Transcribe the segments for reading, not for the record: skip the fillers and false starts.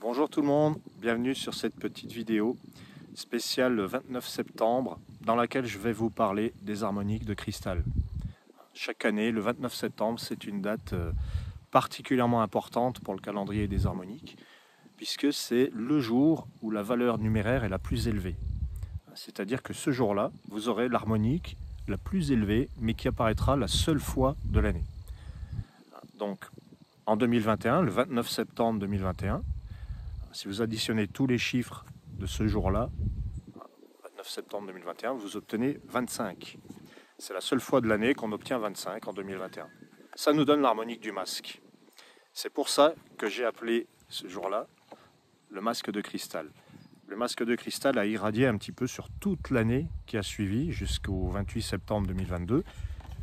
Bonjour tout le monde, bienvenue sur cette petite vidéo spéciale le 29 septembre dans laquelle je vais vous parler des harmoniques de cristal. Chaque année, le 29 septembre, c'est une date particulièrement importante pour le calendrier des harmoniques puisque c'est le jour où la valeur numéraire est la plus élevée. C'est-à-dire que ce jour-là, vous aurez l'harmonique la plus élevée mais qui apparaîtra la seule fois de l'année. Donc en 2021, le 29 septembre 2021, si vous additionnez tous les chiffres de ce jour-là, 29 septembre 2021, vous obtenez 25. C'est la seule fois de l'année qu'on obtient 25 en 2021. Ça nous donne l'harmonique du masque. C'est pour ça que j'ai appelé ce jour-là le masque de cristal. Le masque de cristal a irradié un petit peu sur toute l'année qui a suivi jusqu'au 28 septembre 2022.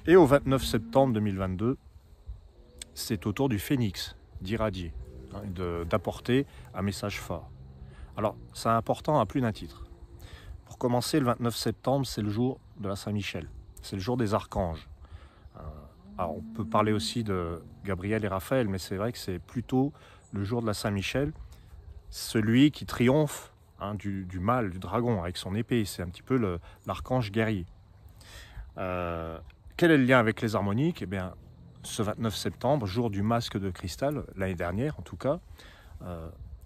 Et au 29 septembre 2022, c'est au tour du phénix d'irradier, d'apporter un message fort. Alors, c'est important à plus d'un titre. Pour commencer, le 29 septembre, c'est le jour de la Saint-Michel. C'est le jour des archanges. Alors, on peut parler aussi de Gabriel et Raphaël, mais c'est vrai que c'est plutôt le jour de la Saint-Michel, celui qui triomphe du mal, du dragon, avec son épée. C'est un petit peu l'archange guerrier. Quel est le lien avec les harmoniques? Eh bien, ce 29 septembre, jour du masque de cristal, l'année dernière en tout cas,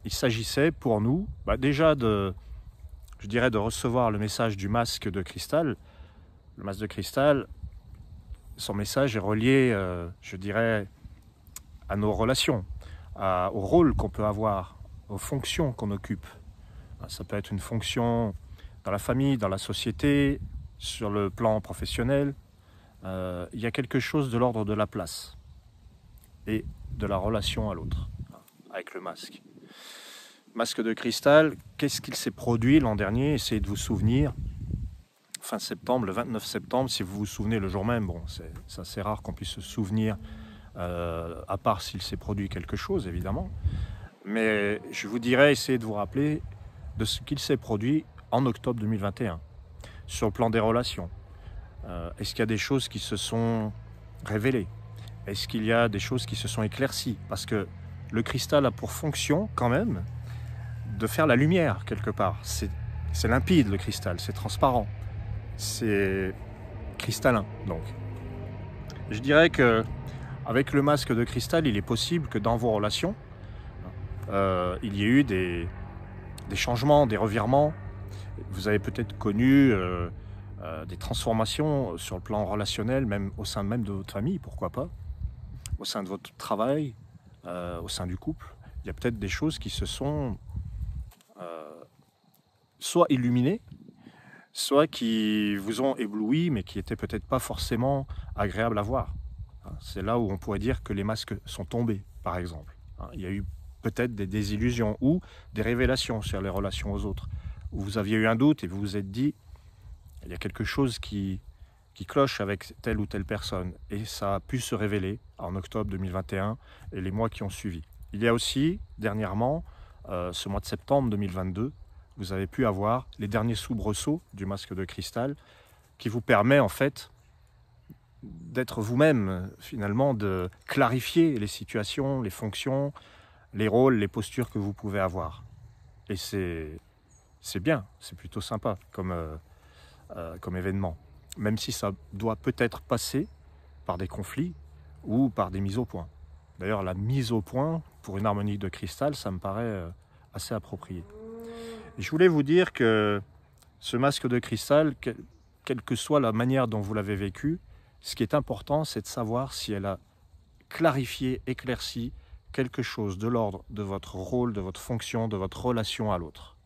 il s'agissait pour nous déjà de recevoir le message du masque de cristal. Le masque de cristal, son message est relié, je dirais, à nos relations, au rôle qu'on peut avoir, aux fonctions qu'on occupe. Ça peut être une fonction dans la famille, dans la société, sur le plan professionnel. Il y a quelque chose de l'ordre de la place et de la relation à l'autre, avec le masque. Masque de cristal, qu'est-ce qu'il s'est produit l'an dernier? Essayez de vous souvenir. Fin septembre, le 29 septembre, si vous vous souvenez le jour même, bon, c'est assez rare qu'on puisse se souvenir, à part s'il s'est produit quelque chose, évidemment. Mais je vous dirais, essayez de vous rappeler de ce qu'il s'est produit en octobre 2021, sur le plan des relations. Est-ce qu'il y a des choses qui se sont révélées? Est-ce qu'il y a des choses qui se sont éclaircies? Parce que le cristal a pour fonction, quand même, de faire la lumière, quelque part. C'est limpide, le cristal, c'est transparent. C'est cristallin, donc. Je dirais que avec le masque de cristal, il est possible que dans vos relations, il y ait eu des changements, des revirements. Vous avez peut-être connu des transformations sur le plan relationnel, même au sein même de votre famille, pourquoi pas, au sein de votre travail, au sein du couple. Il y a peut-être des choses qui se sont soit illuminées, soit qui vous ont ébloui, mais qui n'étaient peut-être pas forcément agréables à voir. C'est là où on pourrait dire que les masques sont tombés, par exemple. Il y a eu peut-être des désillusions ou des révélations sur les relations aux autres, où vous aviez eu un doute et vous vous êtes dit il y a quelque chose qui cloche avec telle ou telle personne. Et ça a pu se révéler en octobre 2021 et les mois qui ont suivi. Il y a aussi, dernièrement, ce mois de septembre 2022, vous avez pu avoir les derniers soubresauts du masque de cristal qui vous permet en fait d'être vous-même, finalement, de clarifier les situations, les fonctions, les rôles, les postures que vous pouvez avoir. Et c'est bien, c'est plutôt sympa comme événement, même si ça doit peut-être passer par des conflits ou par des mises au point. D'ailleurs, la mise au point pour une harmonique de cristal, ça me paraît assez approprié. Et je voulais vous dire que ce masque de cristal, quelle que soit la manière dont vous l'avez vécu, ce qui est important, c'est de savoir si elle a clarifié, éclairci quelque chose de l'ordre de votre rôle, de votre fonction, de votre relation à l'autre.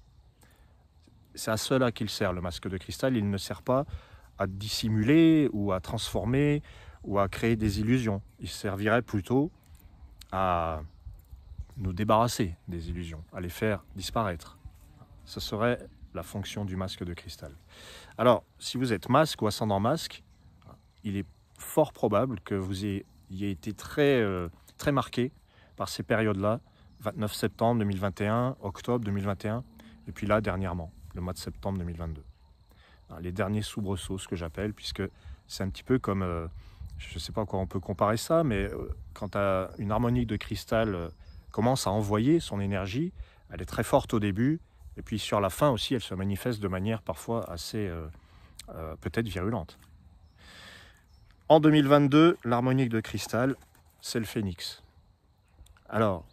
C'est à cela qu'il sert, le masque de cristal. Il ne sert pas à dissimuler ou à transformer ou à créer des illusions. Il servirait plutôt à nous débarrasser des illusions, à les faire disparaître. Ce serait la fonction du masque de cristal. Alors, si vous êtes masque ou ascendant masque, il est fort probable que vous ayez été très marqué par ces périodes-là, 29 septembre 2021, octobre 2021, et puis là, dernièrement, le mois de septembre 2022. Les derniers soubresauts, ce que j'appelle, puisque c'est un petit peu comme, je ne sais pas à quoi on peut comparer ça, mais quand une harmonique de cristal commence à envoyer son énergie, Elle est très forte au début, et puis sur la fin aussi, elle se manifeste de manière parfois assez peut-être virulente. En 2022, l'harmonique de cristal, c'est le phénix. Alors,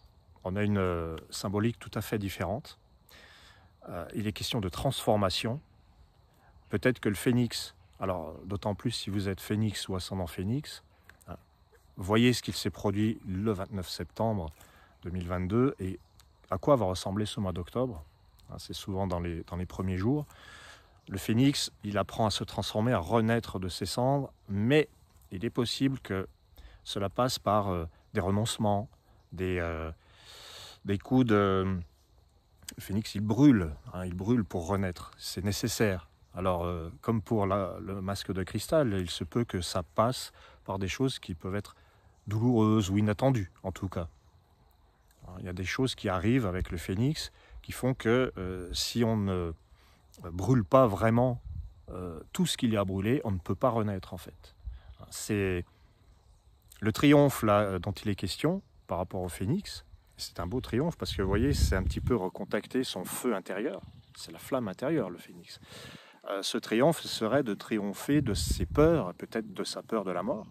on a une symbolique tout à fait différente. Il est question de transformation. Peut-être que le phénix, alors d'autant plus si vous êtes phénix ou ascendant phénix, voyez ce qu'il s'est produit le 29 septembre 2022 et à quoi va ressembler ce mois d'octobre. C'est souvent dans les premiers jours. Le phénix, il apprend à se transformer, à renaître de ses cendres, mais il est possible que cela passe par des renoncements, des coups de... Le phénix, il brûle pour renaître, c'est nécessaire. Alors, comme pour le masque de cristal, il se peut que ça passe par des choses qui peuvent être douloureuses ou inattendues, en tout cas. Alors, il y a des choses qui arrivent avec le phénix qui font que si on ne brûle pas vraiment tout ce qu'il y a brûlé, on ne peut pas renaître, en fait. C'est le triomphe là, dont il est question par rapport au phénix. C'est un beau triomphe parce que vous voyez, c'est un petit peu recontacter son feu intérieur. C'est la flamme intérieure, le phénix. Ce triomphe serait de triompher de ses peurs, peut-être de sa peur de la mort,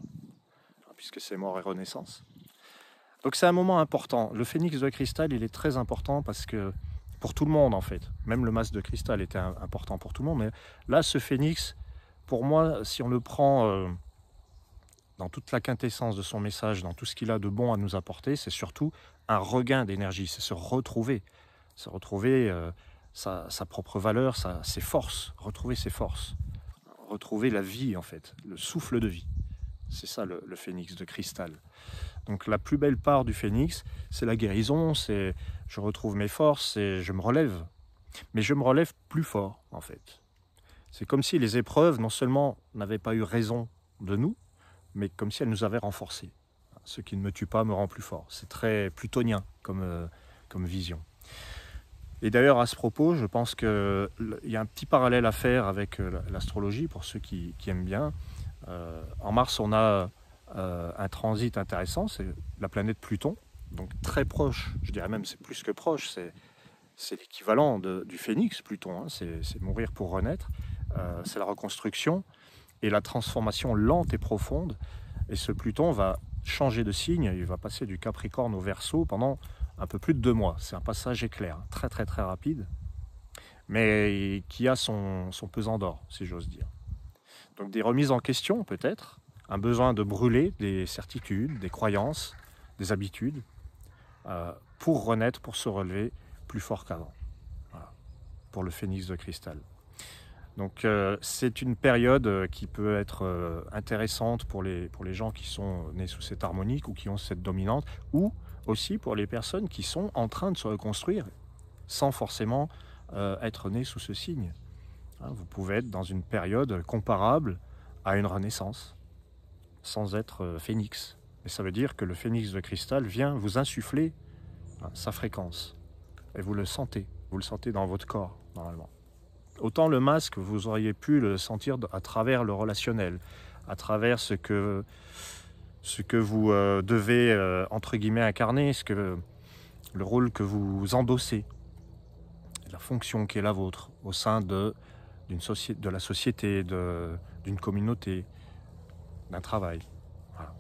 puisque c'est mort et renaissance. Donc c'est un moment important. Le phénix de cristal, il est très important parce que pour tout le monde en fait, même le masque de cristal était important pour tout le monde, mais là ce phénix, pour moi, si on le prend dans toute la quintessence de son message, dans tout ce qu'il a de bon à nous apporter, c'est surtout un regain d'énergie, c'est se retrouver sa propre valeur, ses forces, retrouver ses forces, retrouver la vie en fait, le souffle de vie. C'est ça le phénix de cristal. Donc la plus belle part du phénix, c'est la guérison, c'est je retrouve mes forces et je me relève. Mais je me relève plus fort en fait. C'est comme si les épreuves non seulement n'avaient pas eu raison de nous, mais comme si elles nous avaient renforcés. Ce qui ne me tue pas me rend plus fort. C'est très plutonien comme vision. Et d'ailleurs, à ce propos, je pense qu'il y a un petit parallèle à faire avec l'astrologie, pour ceux qui aiment bien. En mars, on a un transit intéressant, c'est la planète Pluton, donc très proche, je dirais même c'est plus que proche, c'est l'équivalent du phénix, Pluton, hein, c'est mourir pour renaître, c'est la reconstruction et la transformation lente et profonde. Et ce Pluton va changer de signe, il va passer du Capricorne au Verseau pendant un peu plus de 2 mois. C'est un passage éclair, très très très rapide, mais qui a son pesant d'or, si j'ose dire. Donc des remises en question peut-être, un besoin de brûler des certitudes, des croyances, des habitudes, pour renaître, pour se relever plus fort qu'avant. Voilà, pour le phénix de cristal. Donc c'est une période qui peut être intéressante pour les gens qui sont nés sous cette harmonique ou qui ont cette dominante, ou aussi pour les personnes qui sont en train de se reconstruire sans forcément être nés sous ce signe. Hein, vous pouvez être dans une période comparable à une renaissance sans être phénix. Et ça veut dire que le phénix de cristal vient vous insuffler sa fréquence. Et vous le sentez dans votre corps normalement. Autant le masque, vous auriez pu le sentir à travers le relationnel, à travers ce que vous devez, entre guillemets, incarner, le rôle que vous endossez, la fonction qui est la vôtre au sein de la société, d'une communauté, d'un travail. Voilà.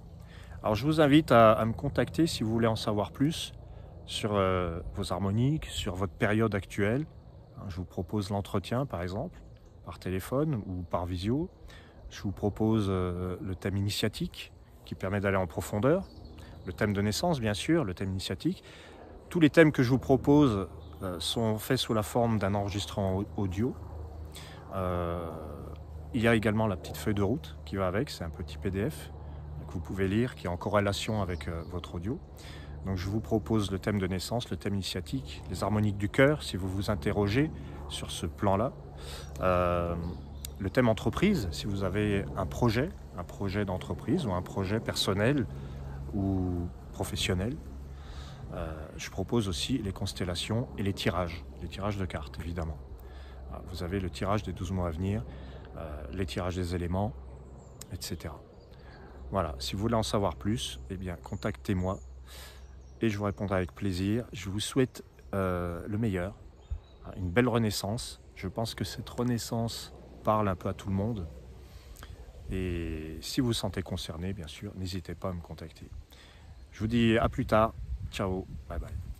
Alors je vous invite à me contacter si vous voulez en savoir plus sur vos harmoniques, sur votre période actuelle. Je vous propose l'entretien, par exemple, par téléphone ou par visio. Je vous propose le thème initiatique, qui permet d'aller en profondeur. Le thème de naissance, bien sûr, le thème initiatique. Tous les thèmes que je vous propose sont faits sous la forme d'un enregistrement audio. Il y a également la petite feuille de route qui va avec, c'est un petit PDF que vous pouvez lire, qui est en corrélation avec votre audio. Donc je vous propose le thème de naissance, le thème initiatique, les harmoniques du cœur, si vous vous interrogez sur ce plan-là. Le thème entreprise, si vous avez un projet d'entreprise ou un projet personnel ou professionnel. Je propose aussi les constellations et les tirages de cartes, évidemment. Vous avez le tirage des 12 mois à venir, les tirages des éléments, etc. Voilà, si vous voulez en savoir plus, eh bien, contactez-moi. Et je vous répondrai avec plaisir. Je vous souhaite le meilleur, une belle renaissance. Je pense que cette renaissance parle un peu à tout le monde. Et si vous vous sentez concerné, bien sûr, n'hésitez pas à me contacter. Je vous dis à plus tard. Ciao, bye bye.